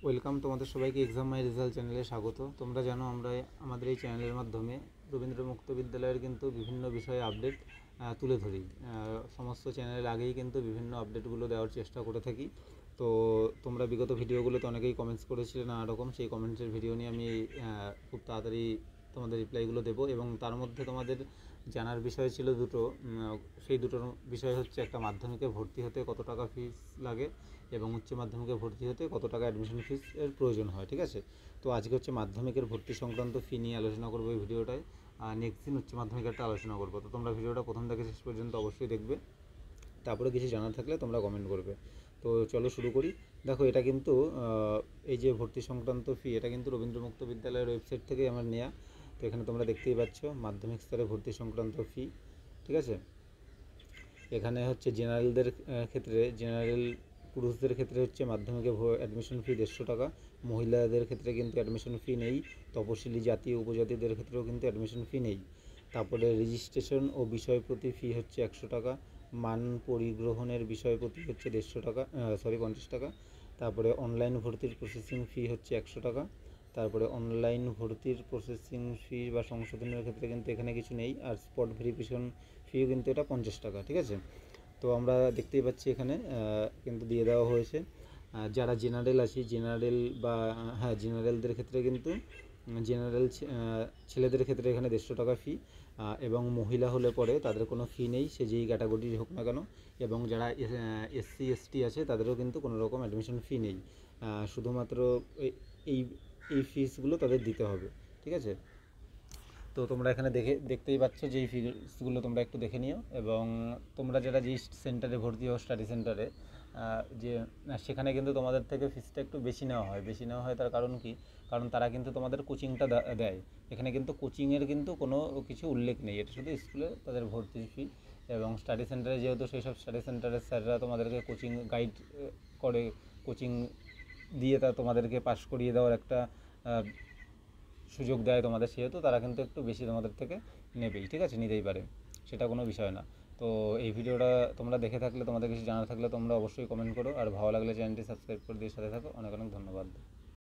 Welcome তোমাদের সবাইকে exam মাই result চ্যানেলে স্বাগত। তোমরা জানো আমরা আমাদের এই চ্যানেলের মাধ্যমে রবীন্দ্র মুক্ত বিদ্যালয়ের কিন্তু বিভিন্ন বিষয়ে আপডেট তুলে ধরি। সমস্ত চ্যানেলের আগেই কিন্তু বিভিন্ন আপডেটগুলো দেওয়ার চেষ্টা করে থাকি। তো তোমরা বিগত ভিডিওগুলোতে অনেকেই কমেন্টস করেছিলে নানা রকম, সেই কমেন্টসের ভিডিও নিয়ে আমি খুব তাড়াতাড়ি তোমাদের রিপ্লাইগুলো দেবো। এবং তার মধ্যে তোমাদের জানার বিষয় ছিল দুটো। সেই দুটোর বিষয় হচ্ছে, একটা মাধ্যমিকে ভর্তি হতে কত টাকা ফিস লাগে এবং উচ্চ মাধ্যমিকে ভর্তি হতে কত টাকা অ্যাডমিশন ফিসের প্রয়োজন হয়। ঠিক আছে, তো আজকে হচ্ছে মাধ্যমিকের ভর্তি সংক্রান্ত ফি নিয়ে আলোচনা করবো এই ভিডিওটায়। আর নেক্সট দিন উচ্চ মাধ্যমিকেরটা আলোচনা করবো। তো তোমরা ভিডিওটা প্রথম থেকে শেষ পর্যন্ত অবশ্যই দেখবে, তারপরে কিছু জানার থাকলে তোমরা কমেন্ট করবে। তো চলো শুরু করি। দেখো, এটা কিন্তু এই যে ভর্তি সংক্রান্ত ফি, এটা কিন্তু রবীন্দ্র মুক্ত বিদ্যালয়ের ওয়েবসাইট থেকে আমার নেওয়া। তো এখানে তোমরা দেখতেই পাচ্ছ মাধ্যমিক স্তরে ভর্তি সংক্রান্ত ফি। ঠিক আছে, এখানে হচ্ছে জেনারেলদের ক্ষেত্রে, জেনারেল পুরুষদের ক্ষেত্রে হচ্ছে মাধ্যমিকে অ্যাডমিশন ফি 150 টাকা। মহিলাদের ক্ষেত্রে কিন্তু অ্যাডমিশন ফি নেই। তপশিলি জাতি উপজাতিদের ক্ষেত্রেও কিন্তু অ্যাডমিশন ফি নেই। তারপরে রেজিস্ট্রেশন ও বিষয় প্রতি ফি হচ্ছে 100 টাকা। মান পরিগ্রহণের বিষয় প্রতি হচ্ছে 150 টাকা, 50 টাকা। তারপরে অনলাইন ভর্তির প্রসেসিং ফি হচ্ছে 100 টাকা। তারপরে অনলাইন ভর্তির প্রসেসিং ফি বা সংশোধনের ক্ষেত্রে কিন্তু এখানে কিছু নেই। আর স্পট ভেরিফিকেশন ফিও কিন্তু এটা 50 টাকা। ঠিক আছে, তো আমরা দেখতেই পাচ্ছি এখানে কিন্তু দিয়ে দেওয়া হয়েছে। যারা জেনারেল আছি, জেনারেল বা জেনারেলদের ক্ষেত্রে কিন্তু জেনারেল ছেলেদের ক্ষেত্রে এখানে 150 টাকা ফি, এবং মহিলা হলে পরে তাদের কোনো ফি নেই, সে যেই ক্যাটাগরির হোক না কেন। এবং যারা এসসি এসটি আছে তাদেরও কিন্তু কোনো রকম অ্যাডমিশন ফি নেই। শুধুমাত্র এই এই ফিসগুলো তাদের দিতে হবে। ঠিক আছে, তো তোমরা এখানে দেখতেই পাচ্ছ যে এই ফিগুলো তোমরা একটু দেখে নিও। এবং তোমরা যারা যেই সেন্টারে ভর্তি হও, স্টাডি সেন্টারে, যে সেখানে কিন্তু তোমাদের থেকে ফিসটা একটু বেশি নেওয়া হয়। তার কারণ কি? কারণ তারা কিন্তু তোমাদের কোচিংটা দেয়। এখানে কিন্তু কোচিংয়ের কিন্তু কোনো কিছু উল্লেখ নেই, এটা শুধু স্কুলে তাদের ভর্তির ফি। এবং স্টাডি সেন্টারে যেহেতু সেই সব স্টাডি সেন্টারের স্যাররা তোমাদেরকে কোচিং গাইড করে, কোচিং দিয়ে তা তোমাদেরকে পাস করিয়ে দেওয়ার একটা সুযোগ দেয় তোমাদের, সেহেতু তারা কিন্তু একটু বেশি তোমাদের থেকে নেবেই। ঠিক আছে, নিতেই পারে, সেটা কোনো বিষয় না। তো এই ভিডিওটা তোমরা দেখে থাকলে, তোমাদের কিছু জানার থাকলে তোমরা অবশ্যই কমেন্ট করো। আর ভালো লাগলে চ্যানেলটি সাবস্ক্রাইব করে দিয়ে সাথে থাকো। অনেক অনেক ধন্যবাদ।